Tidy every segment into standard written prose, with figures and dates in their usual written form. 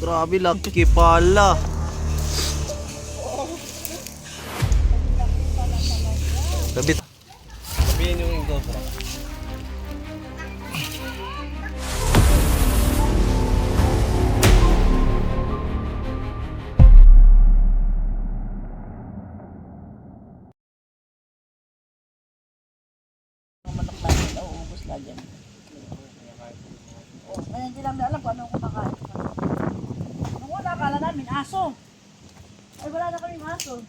Grabe, laki pala. Sabi. Sabihin yung GoPro. Nauubos lang yan. Ngayon hindi namin alam kung anong kumakain. Nung una, akala namin aso. Ay, wala na kaming aso.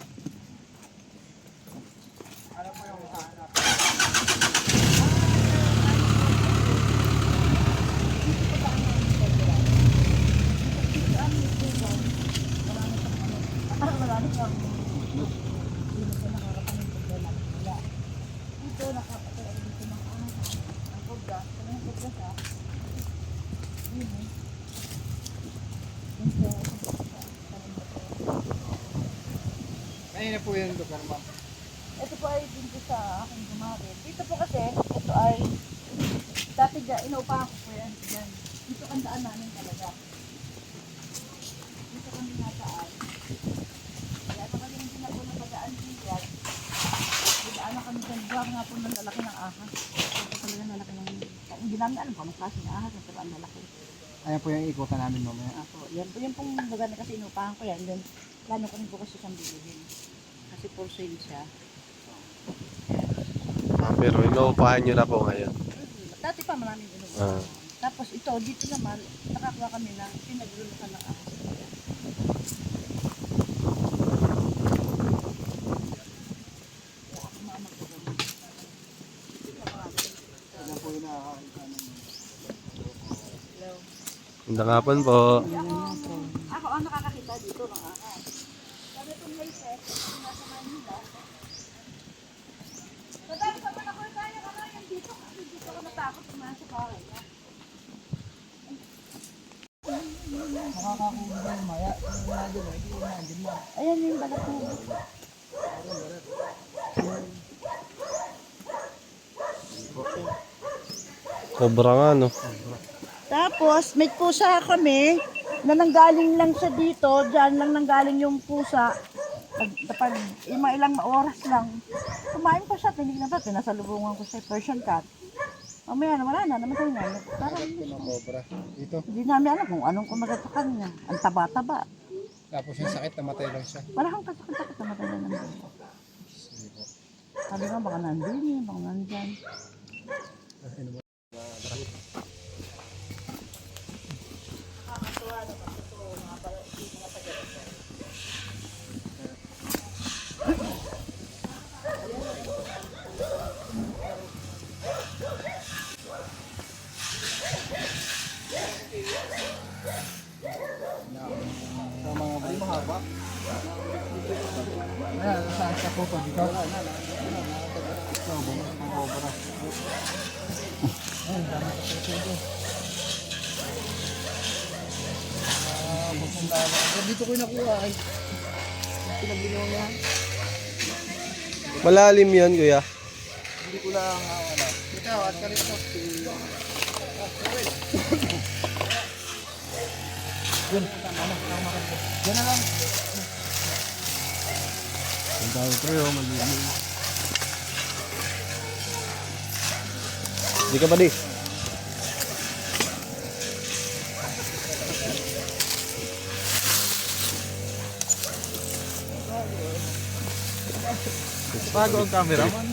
Alam mo yung hanap. Marami kang dito nakakapangin problema. Wala. Dito nakakapangin dito ng ang kobra. Kung yung kobra siya, yun eh. Ayun na po yung lugar, ma'am. Ito po ay dito sa aking gumamit. Dito po kasi, ito ay dati dyan, inaupahan ko po yan. Dyan. Dito ang daan namin talaga. Dito kami nataan. Kaya ito kami hindi na po napadaan din yan. Didaan na kami dyan. Buwag nga po ng lalaki ng ahas. Ito talaga lalaki ng... Hindi namin alam kung anong klaseng ahas. Pero ang lalaki. Ayan po yung ikutan namin mamaya. Ako, yan po yung pong lugar na kasi inupahan ko yan. Then, plano ko rin po kasi siyang bilhin. Kasi for sale siya. Pero inuupahan nyo na po ngayon. Dati pa maraming inuupahan. Tapos ito, dito naman, nakakuha kami na pinaglulukan ng ahas. Ayan po yung nakakita namin. Magandang hapon po. Ako ang nakakakita dito ng ahas. Sabi itong latest, yung nasa Manila. Madami pa man ako kaya ka na yan dito. Kasi dito ka natakot pumasok ka. Nakakakuha yung maya. Ayan yung balat mo. Cobra nga, no? Tapos, may pusa kami na nanggaling lang siya dito. Diyan lang nanggaling yung pusa. Pag ilang oras lang, kumain pa siya. Tinignan pa, pinasalubungan ko siya. Persian cat. Mamaya na, wala na. Namatay na. Parang Cobra. Dito. hindi namin alam kung anong kumagat sa kanya. Ang taba-taba. Tapos yung sakit, namatay lang siya. Wala kang kasakit-sakit. Namatay na naman. Sabi nga, baka nandun baka nandyan. Sa mga bali mahaba. Ayan, saan siya po dito? Ito, bumas ng cobra. Ayun, dami sa presyo ito. Dito ko yung nakuha ay. Pinagbinaw niya. Malalim yun, kuya. Hindi ko lang wala. Ikaw, at ka rin ito. Yun, yan na lang. Ang dami tayo, malilim. Hindi ka ba di? Bago ang camera man.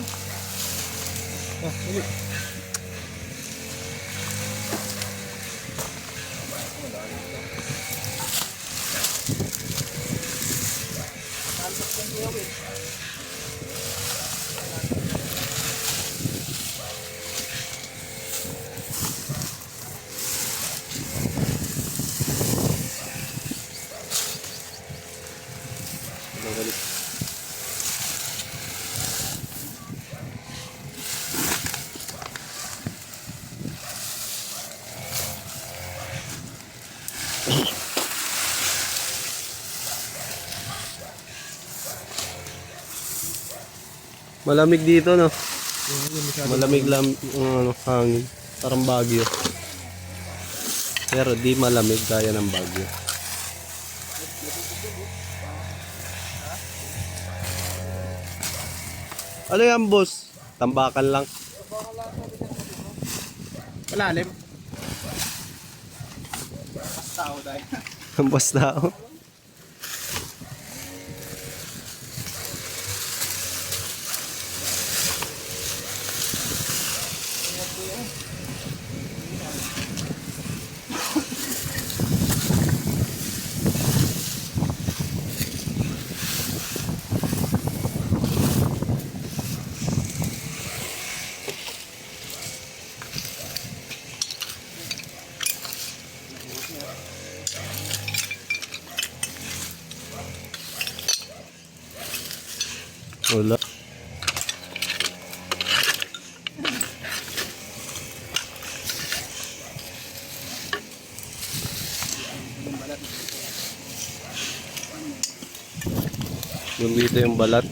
Malamig dito, no? Malamig lang yung hangin. Parang Baguio. Pero di malamig kaya ng Baguio. Ano yan, boss? Tambakan lang. Malalim. Tao dahil. Basta ako. Wala. Yung dito yung balat.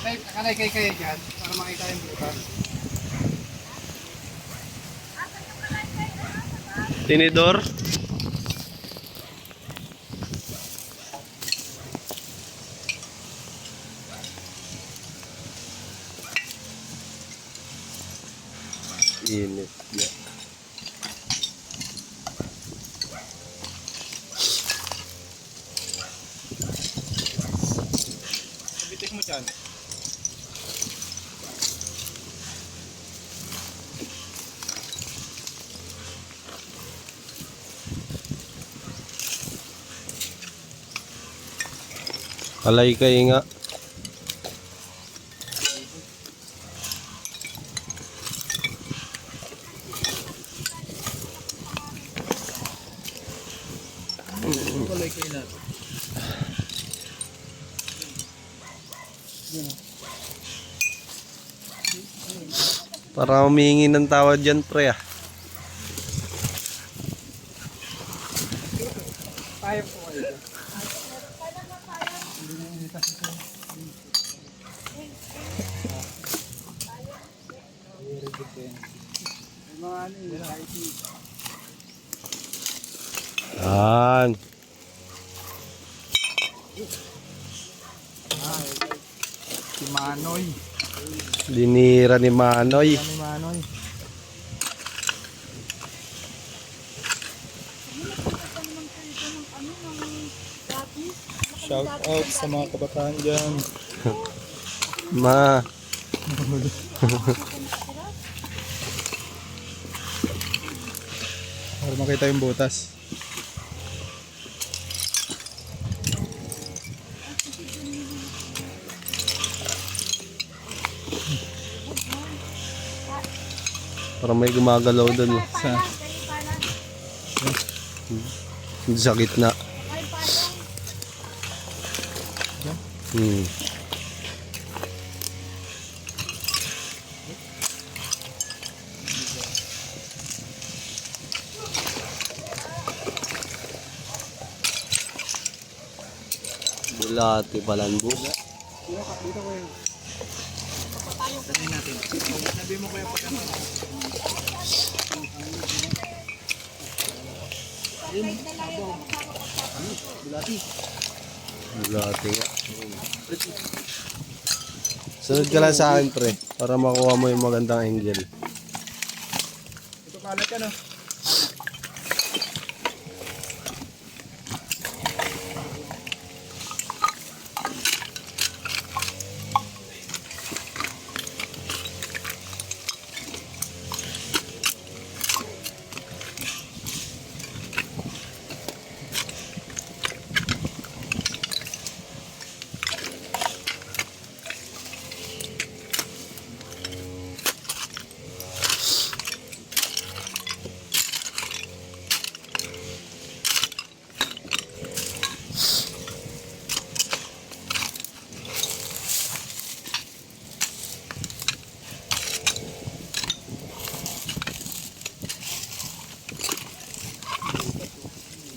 Nakalay kayo dyan para makita yung butas. Tinidor. Init na. Bitik mo dyan. Alay kayo nga. Kulay kayo na. Para humingi ng tawad dyan, pre ah. Tayo po kayo. Yan. Si Manoy. Dinira ni Manoy. Si Manoy. Shout out sa mga kabataan dyan. Ma. Para makita yung butas. Parang may gumagalaw doon. Sa Sa gitna. Hmm. Bulati palanbus. dito ko yung sabihin natin. Sabi mo ko yung pagkakataon. Bulati nga. Sunod ka lang sa akin, pre. Para makuha mo yung magandang angle. Ito kalat yan, oh.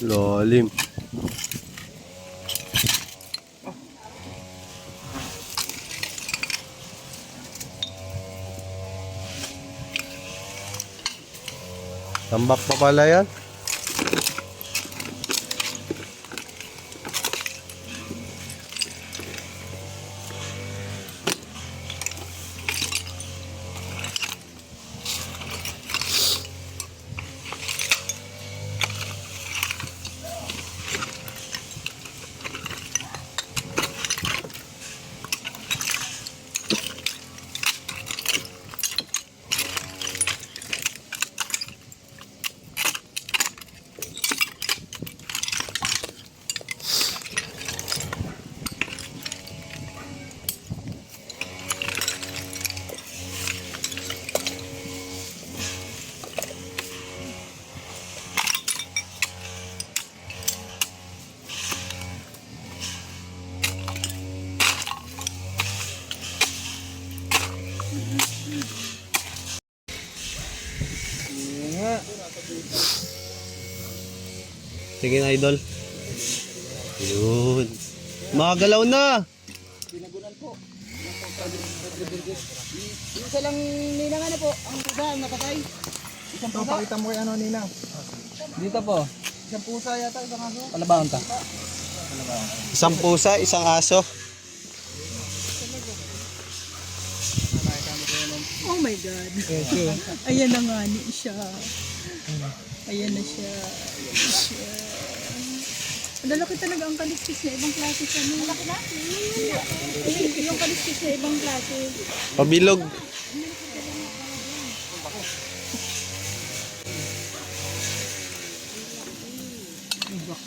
Lalim. Tambak pa pala yan. Sige na, idol. Yun. Makagalaw na. Pinagunan po. Yung isa lang ninang ano po, ang pusa ang napatay. Isang pusa. Pakita mo kay ano ninang. Dito po. Isang pusa yata, isang aso. Palabahan ka. Isang pusa, isang aso. Oh my God. Ayan na nga ni siya. Ayan na siya. Ayan na siya. Lalaki talaga ang kaliskis na ibang klase siya. Malaki na? Yung kaliskis na ibang klase. Pabilog.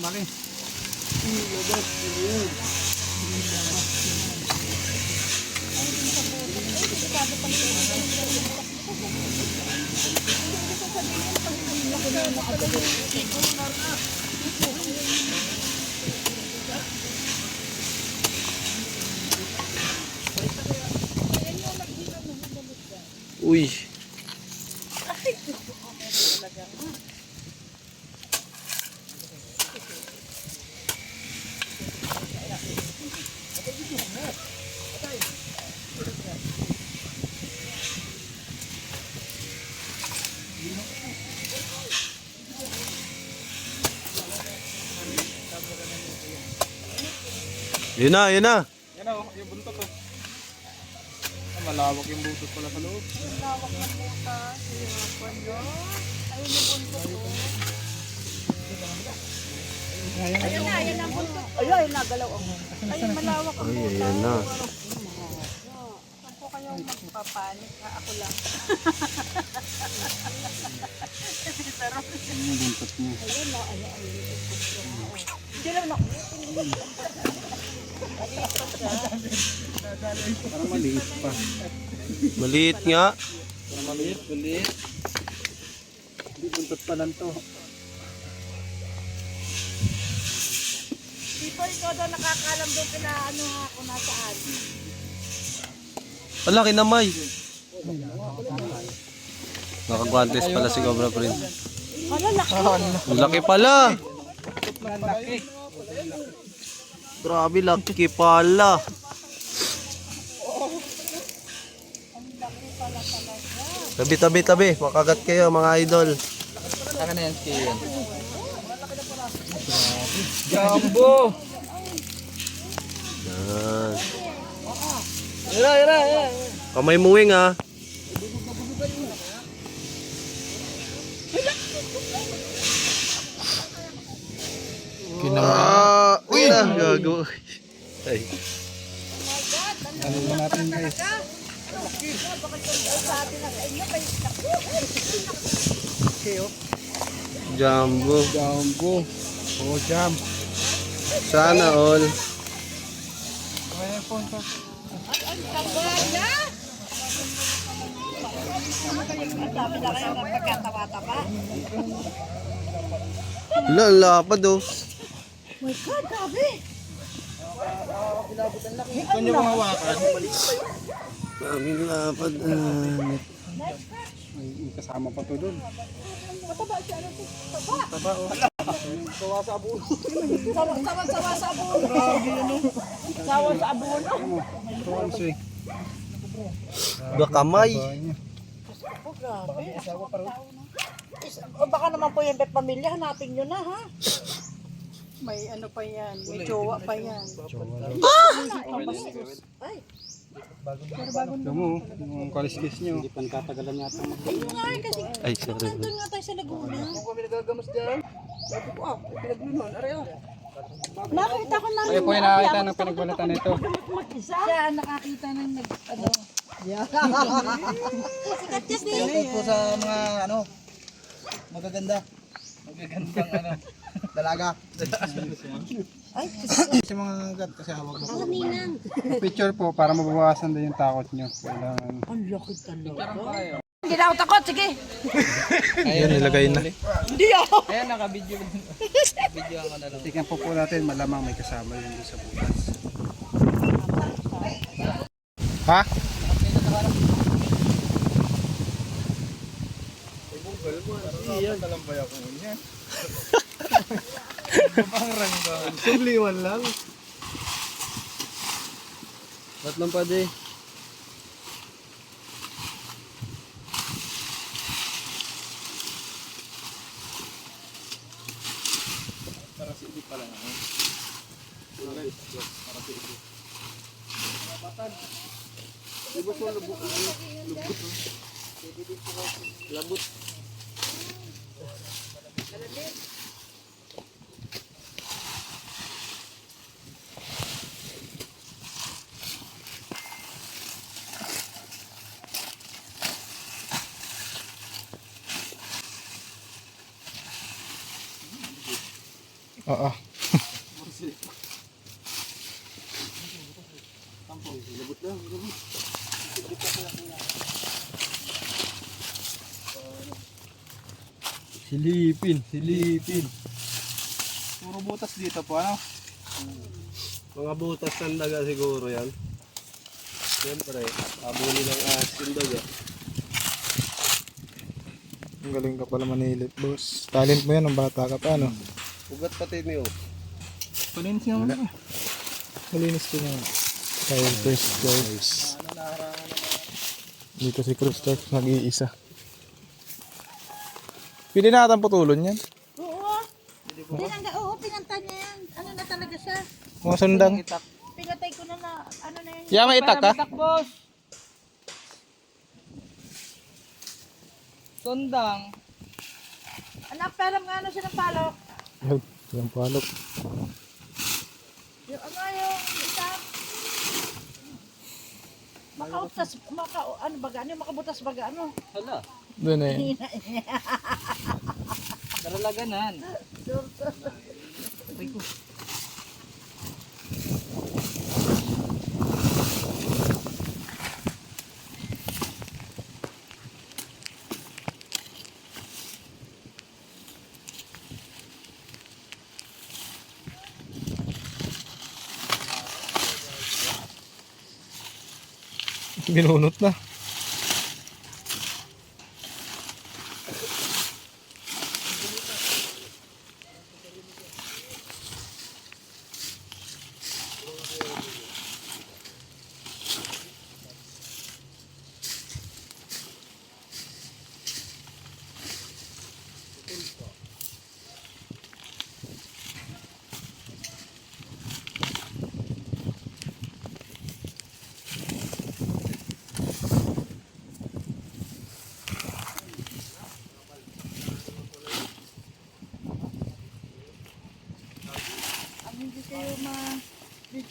Maki. Uy. Yun na, yun na. Yan o, yung buntot o. Malawak yung buntot pala sa loob. Lawak ng butas. Ayun yung buntot ko. Ayun na, ayun ang buntot. Ayun, ayun nagalaw ako. Ayun, malawak ang Ay, butas. ayan na. Saan po kayong magpapanik? Ako lang. Pero, Yung buntot niya. ayun na, ayun, ayun. Hindi lang na. Parang maliit pa. Maliit nga. Parang maliit. Hindi buntot pa lang to. Di ba ikaw daw nakakalam doon kina ano ako nasaan? Wala, kinamay. Nakagwantes pala si Cobra Prince. Ano, laki. Ang laki pala. Laki. Grabe, laki pala. Tabi. Makagat kayo mga idol. Saka na yan, Kian. Jumbo! Yan. Ira. Kamay mo wing ha. Uy na, gago. Ay. Ano na natin guys? Jumbo. Jumbo. Oh, jump. Sana all. May phone pa. Sabi na kayo ng pagkatawa-tawa. Wala, ang lapad oh. My God, grabe. Kung nyo kong hawakan, Daming lapad. may kasama pa to doon. Mataba siya, ano to? Taba. Taba oh. Sawa sa abuno. Sawa sa abono. Sawa sa abono. Sawa swing. Bakamay. Oh, grabe. O baka naman po yung pamilya, hanapin nyo na, ha? May ano pa yan, may jowa pa yan. Ay, Ito mo, yung kaliskis nyo. Hindi pa nakatagalan yata mag- ayun nga kasi Ay, sorry. nandun nga tayo sa Laguna. Kung kami nagagamas dyan, sabi ko pinaglunon, areho. Nakita ko na Kayo po yung nakakita ng pinagbalatan nito. mag-isa. Siya nakakita ng ano. Sikat yan din. Ito po sa mga magaganda. Magagandang dalaga. Ay, Sa mga gat kasi hawag mo. Picture po para mabawasan din yung takot nyo. Kailangan. ang laki talaga. Hindi na ako takot, sige. Yan, nilagay na. Hindi ako. Ayan, naka-video. Video ako na lang. Tingnan po natin, malamang may kasama yun doon sa bukas. Ha? Simpliwan lang. Ba't lang pa di? Para si Idi pala. Para si Idi. Batad. Lubot mo, lubot. Labot. Oo. Silipin. Puro butas dito po, ano? Mga butas ng daga siguro yan. Siyempre, abuli ng asin daga. Ang galing ka pala manilip, boss. Talent mo yan, ng bata ka pa, ano? Ugat pati niyo. Palinis nga mo. Malinis ko nga. Tayo first guys. Dito si Cruz Turk nag-iisa. Pili natin putulon yan. Oo. Pinanta niya yan. Ano na talaga siya? Mga sundang. Pinatay ko na ano na yan. Yan, may itak ka? boss. Sundang. Anak, parang nga ano siya ng palok. Yung palok. Yung ano yung isa. Ano baga? Ano yung makabutas baga? Ano? Hala. Doon eh. Daralaganan. Binunot na.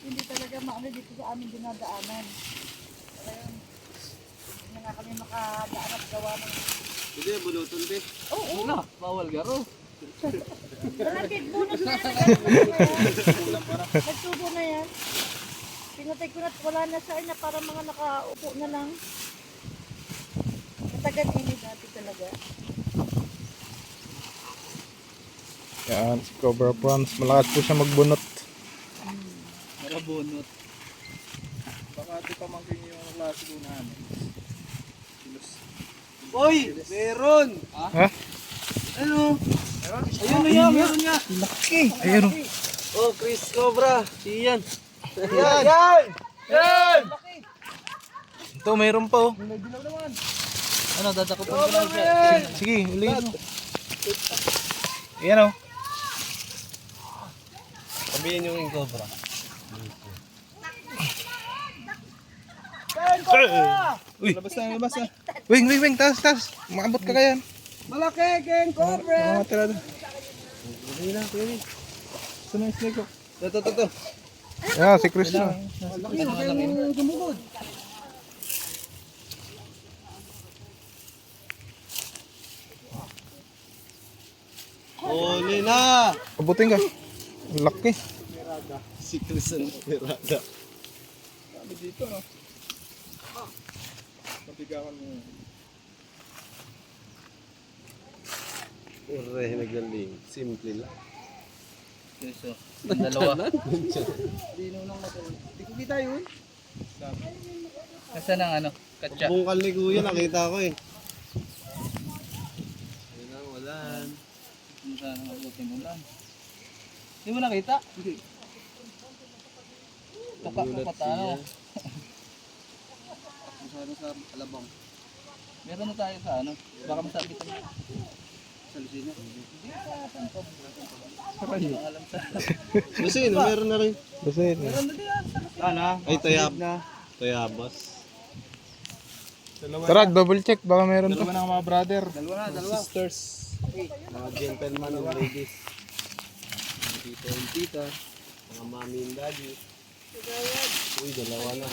hindi talaga maano dito sa amin dinadaanan. Kaya yun, hindi na nga kami makadaan at gawa ng... Hindi, bulutol din. Oo, Wala, bawal garo. Malapit bonus na yan. Nagtubo na yan. Pinatay ko na wala na sa na para mga nakaupo na lang. Matagal ini dati talaga. Yan, si Cobra Prawns. Malakas po siya magbunot. Marabunot. Baka ito pamangkin yung klase ko na ano. Uy! Meron! Ha? Ano? Ayun na yan, meron nga. Laki! Ayun o. Oh, Chris Cobra. Iyan. Yan! Yan! Ito, mayroon pa oh. Dilaw naman. Ano, dadakutin ko lang siya. Sige, ulihin mo. Ayan o. Sabihin yung king Cobra. Uy! Labas na, labas na. Wing! Taas! Maabot ka kaya. Malaki, King Cobra! Mga tira doon. Hindi na, kuya. Ito na yung snake ko. Ito. Ayan, si Chris na. Malaki, malaki yung gumugod. Huli na! Abutin ka. Laki. Si Chris ang pirada. Kami dito, no? Pabigakan mo. Ure, nagaling. Simple lang. Yeso. Dalawa. Dino nang matulog. Hindi ko kita yun. Nasaan ang ano? Katsa. Bungkal ni kuya, nakita ko eh. Ayun ang walan. Nasaan ang mabuti mo lang. Hindi mo nakita? Hindi. Tuka ko pa tayo. Masarap sa alabang. Meron na tayo sa ano? Baka masakit mo. Sa Lucina? Hindi sa Santo. Alam sa... Kasi, meron na rin. Basit. Meron na din sa Lucina. Ano? Ay, tayabas. Tara, double check. Baka mayroon pa. Dalawa na mga brother. Dalawa. Sisters. Mga gentleman and ladies. Mga tito and tita. Mga mami and daddy. Uy, dalawa na.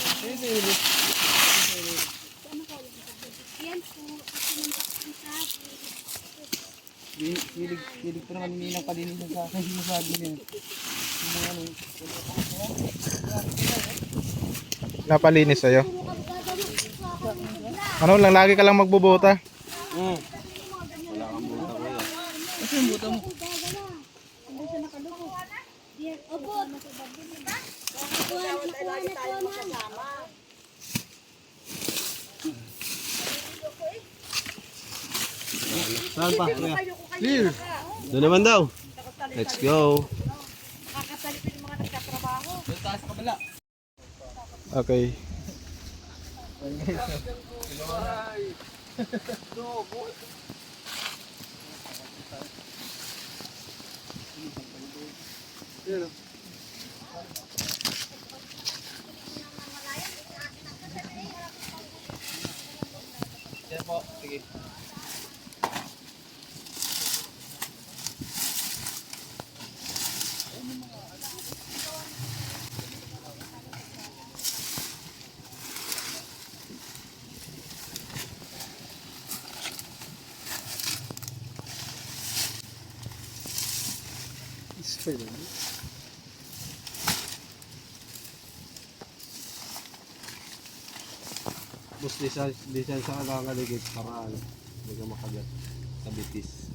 Hilig pa naman ninang palinisan sa akin. Hindi masabi niya. Napalinis sa'yo. Ano lang, lagi ka lang magbubuta. Wala kang buta kuya. Kasi yung buta mo. Saan pa? Kuya? Here. Doon naman daw. Let's go. Nakakasalipin yung mga nagtatrabaho. Doon tayo sa kabila. Okay. Yan po. Sige. Bus design sa kakaligid para ano, hindi ka makagat sa bitis.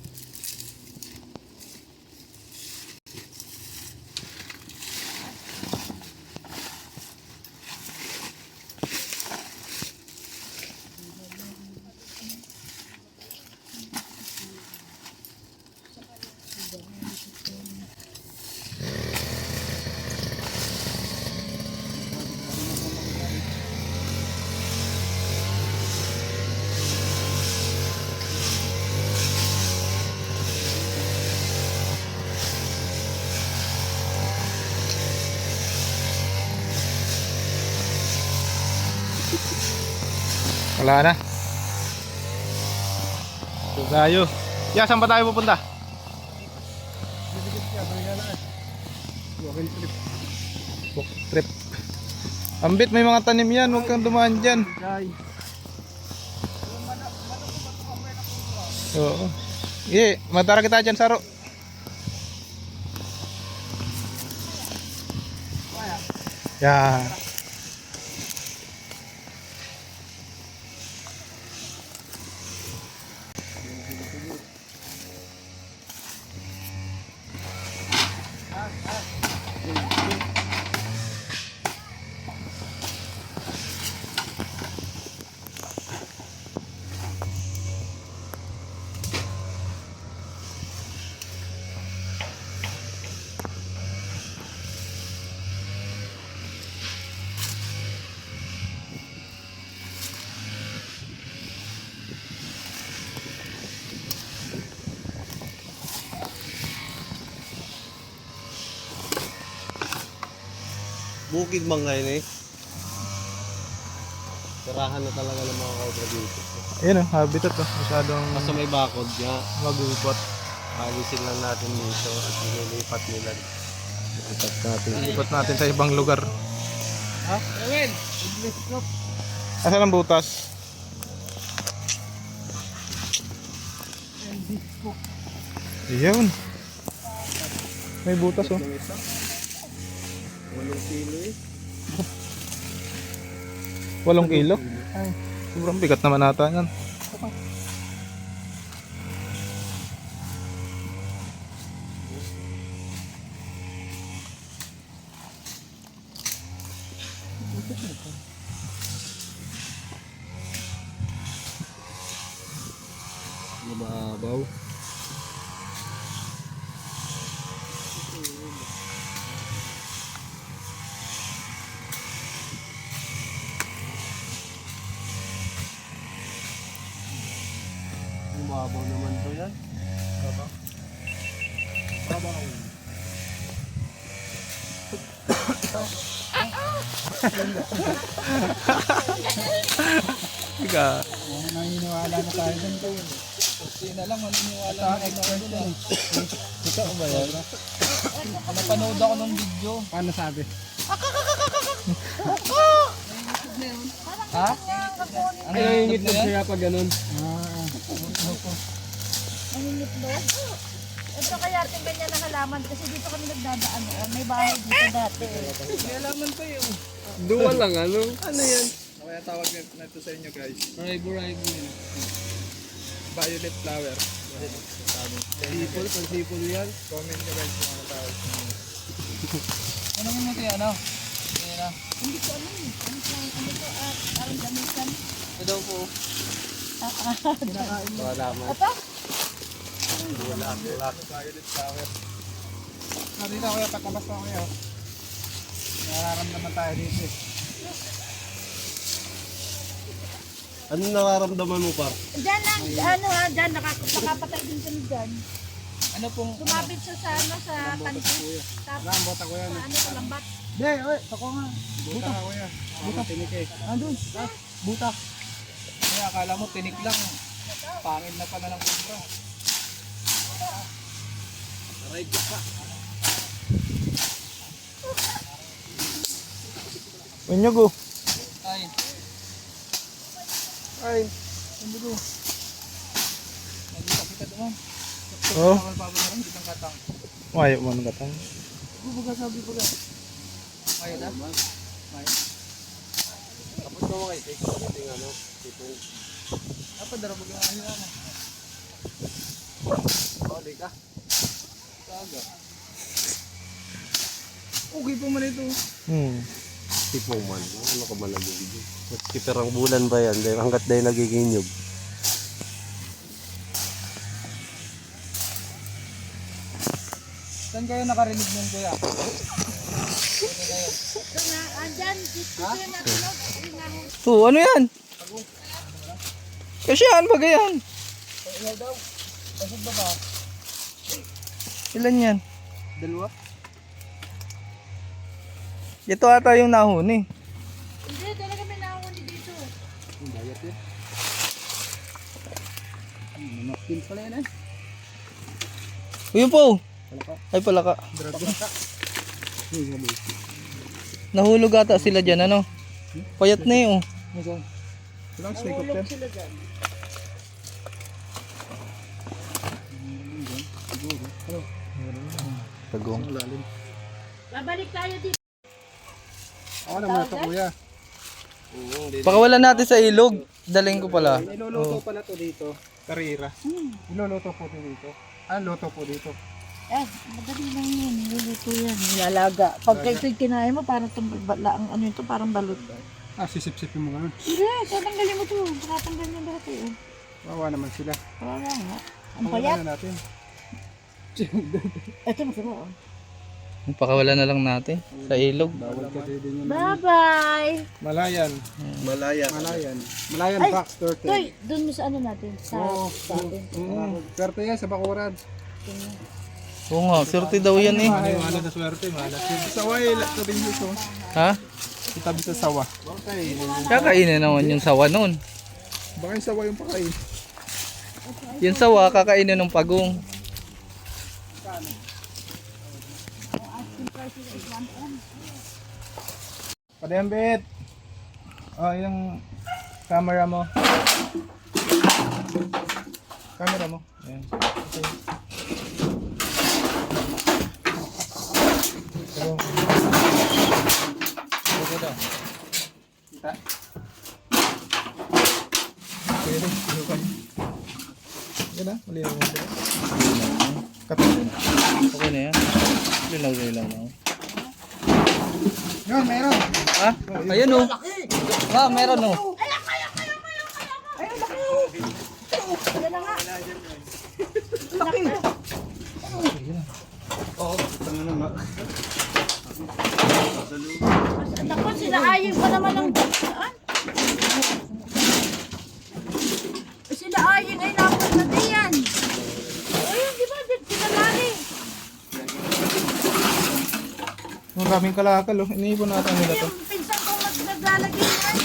Wala na. Tayo. Ya, saan pa tayo pupunta? Bukil trip. trip. Ambit, may mga tanim yan. Huwag kang dumaan dyan. Oo. Iya, matara kita dyan, Saro. Ya. Bukid man ngayon eh. Tirahan na talaga ng mga cobra dito. Ayan o, habitat o. Masyadong Basta may bakod nga. mag-uupot. Alisin lang natin dito at nililipat nila. Lipat natin. Ikot natin sa ibang lugar. Ha? Ewen! English group. Asan ang butas? Iyon. May butas o. 8 kilo eh. 8 kilo? Ay, sobrang bigat naman ata yan. Mababaw. Mababaw naman to yan. Mababaw. Ika. Naniniwala na tayo dun to. Kasi na lang, maniniwala na tayo dun. Ikaw ba yan? Napanood ako ng video. Paano sabi? Ha? Ano yung ngitlog kaya pag ganun? Nangingitlog. Ito kaya ating ganyan na halaman kasi dito kami nagdadaan. May bahay dito dati. May alaman pa yun. Duwa lang ano? Ano yan? Kaya tawag na ito sa inyo guys. Ribo-ribo yun. Violet flower. Sipol, pansipol yan. Comment nyo guys kung ano tawag. Ano mo natin ano? Hindi na. Hindi ko alam eh. Ano to? Parang gamitan. Ito daw po. Wala man. Ito? Wala. Violet flower. Dito kuya, patabas na kuya. Nararamdaman tayo dito eh. Ano nararamdaman mo par? Diyan lang, dyan, nakapatay din kami dyan. Ano pong... Sumabit siya sa, sa kanto. Tapos, Bota ko yan. ano, sa lambat. Hindi, oy, ako nga. Buta ka kuya. Buta. Tinik eh. Andun. Buta. Kaya akala mo tinik lang. Pangit na pala ng kubra. Aray ka pa. Unyog o. Ay. Ay. Ano do? Nagita kita doon. Oo. Tawal pa ba na rin kitang katang. Ayaw mo nang katang. Bubuga sabi buga. Ayaw na? Ayaw. Tapos mo kay take something ano? Tipong. Apa dara buga na ayaw na. Balik ka. Taga. Okay po man ito. Tipong man. Ano ka man nag-video? Mas ang bulan ba yan? Dahil hanggat dahil nagiginyog. Saan kayo nakarinig nun kuya? Ito nga, andyan, dito yung natulog. Oh, ano yan? Kasi yan, bagay yan. Ilaw daw. Pasok ba ba? Ilan yan? Dalawa? Ito ata yung nahuni. Hindi, talaga may nakahuli dito. Ang bayat yun. Manapin pala yan eh. Uy po! Ay palaka. Nahulog ata sila dyan, ano? Payat na eh, oh. Ilang snake up yan? Sila dyan. Tagong. Babalik tayo dito. Ako naman ito kuya. Pakawalan natin sa ilog. Daling ko pala. Niluluto pala to dito. Karira. Niluluto po dito. Luto po dito. Madali lang yun. Niluluto yan. Nilalaga. Pag ito'y kinain mo, parang ang ano ito, parang balot. Sisip-sipin mo ganun. Hindi, tatanggalin mo ito. Tatanggalin mo lahat eh. Wawa naman sila. Wala nga. Ang payat. Pakawalan natin. Ito masama oh. Pakawalan na lang natin sa ilog. Bawal kasi din yun. Bye-bye! Malayan. Malaya. Malayan. Malayan Ay, box turtle. Toy, doon mo sa ano natin? Sa atin. Swerte yan sa bakuran. Oo nga, swerte daw yan eh. Maniwala na swerte. Sawa eh. Sabi niyo ito. Ha? Itabi sa sawa. Kakainin naman yung sawa nun. Baka yung sawa yung pakain. Yung sawa, kakainin ng pagong. Padembit. Yung camera mo. Camera mo. Ayan. Okay. Pero, okay daw. Kita. Okay rin. Sinukan. Yan na. Malinaw mo sila. Katabi na. Okay na yan. Lilaw-lilaw na. Yun, meron. Ha? Ayun oh. Ah, meron oh. Yan na nga. Naku, sinaayin pa naman ng daan. Sinaayin ay napot na diyan. Ayun, di ba? Sinalari. Maraming kalakal oh. Iniipon natin nila to. Yung pinsan kong naglalagay yan.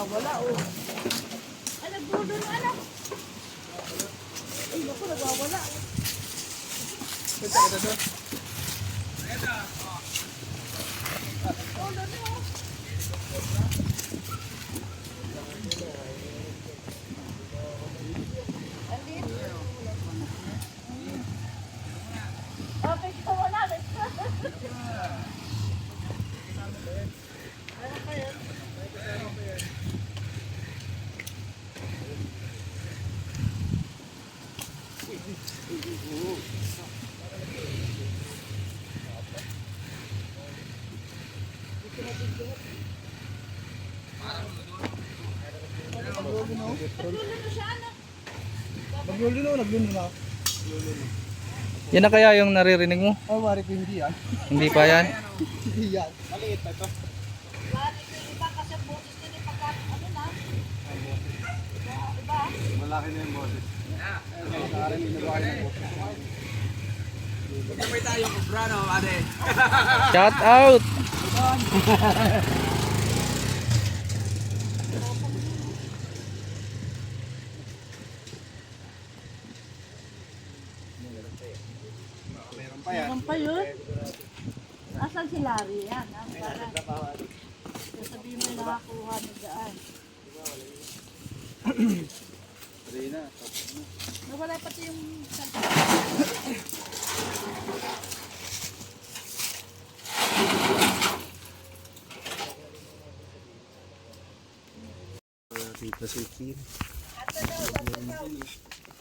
Wala oh. Ay, nagbudo na anak. Ay, naku, nagwawala. Okay, wala. Naglulino, naglulino. Yan na kaya yung naririnig mo? Oh, mari ko hindi yan. Hindi pa yan? Hindi yan. Maliit na ito. Malaki na yung boses. Shout out! Meron pa yun? Asan si Larry? Yan. Sabihin mo yung nakakuha na dyan. Nawala pati yung... Tita Suki.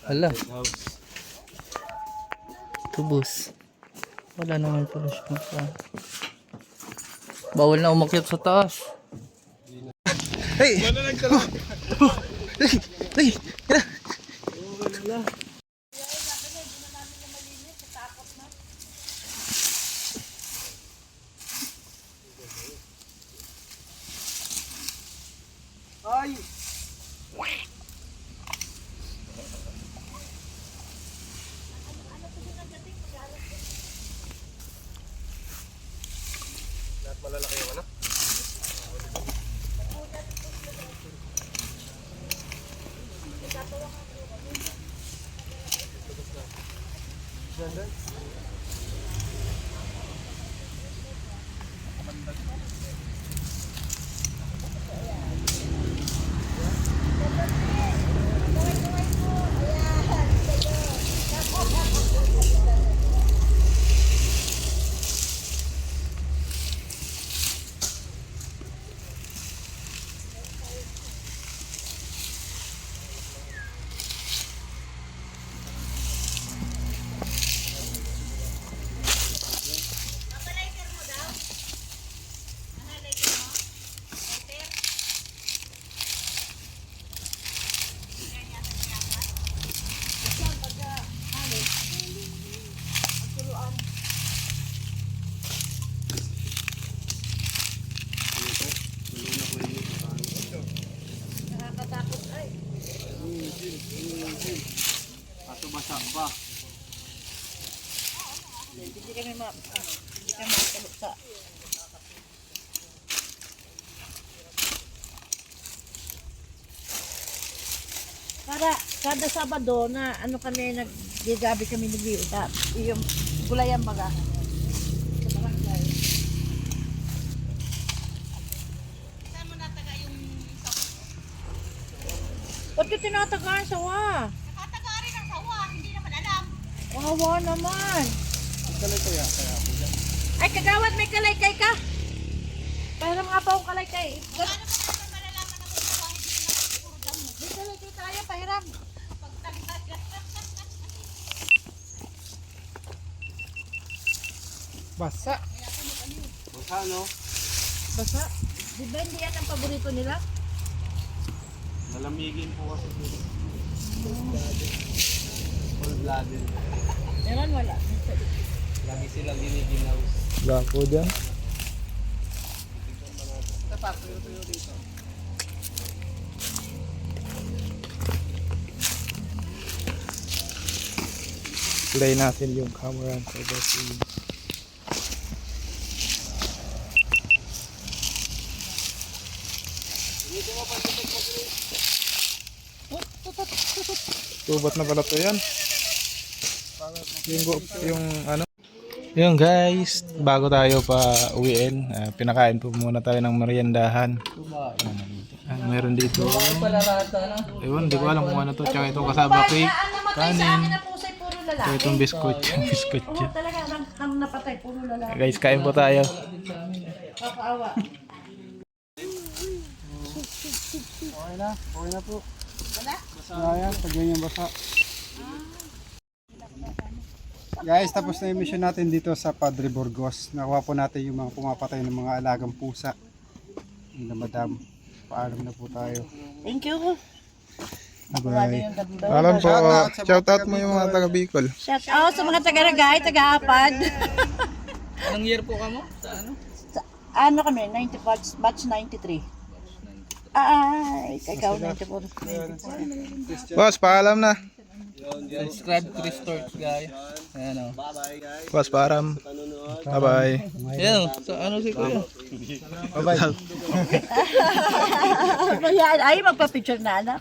Hala. Tubos. Wala naman pala siya. Bawal na umakyat sa taas. Hey! Hey! Hey! Ay! Nakakatakot ay. Kaso basa pa. Hindi kami hindi kami makalot sa kada Sabado na ano kami naggigabi kami nag-iuta. Yung gulayan baga. Sa barangay. Saan mo nataga yung Ba't yung tinatagaan sawa? nakataga rin ang sawa, hindi naman alam. Wawa naman. Kalay kaya ako dyan. Ay, kagawad, may kalaykay ka. Pahiram nga pa akong kalaykay. Ano pa naman malalaman na kung sawa, hindi naman puro damo. May kalaykay tayo, pahiram. Pagtagtaga. Basa. Basa, no? Basta, di ba hindi yan ang paborito nila? Malamigin po kasi sila. Cold-blooded. Meron wala. Lagi silang giniginaw. Lako dyan. Play natin yung camera sa bossy. Tubat na pala to yan. Yung ano. Yung guys, bago tayo pa uwiin, pinakain po muna tayo ng meriendahan. Meron dito. Ewan, di ko alam kung ano to. Tsaka itong kasama cake, kanin. Na pusay, puro lalaki. Tsaka itong biskuit. Biskuit Oo, dyan. talaga, ang napatay, puro lalaki. Guys, kain po tayo. Kakaawa. Okay na po. Ayan, pagyan yung basa. Guys, tapos na yung mission natin dito sa Padre Burgos. Nakuha po natin yung mga pumapatay ng mga alagang pusa. Yung madam. Paalam na po tayo. Thank you. Bye. Paalam po. Shoutout mo yung mga taga Bicol. Shout out sa mga taga-ragay, taga-apad. Anong year po ka mo? Sa ano? Ano kami, 90 batch 93. Ay, ikaw 94. Boss, paalam na. Subscribe Chris Torch, guys. Ayan o. Bye-bye, guys. Boss, paalam. Panonood. Bye-bye. Ayan o. Sa ano si Kuya? Bye-bye. Ay, magpa-picture na anak.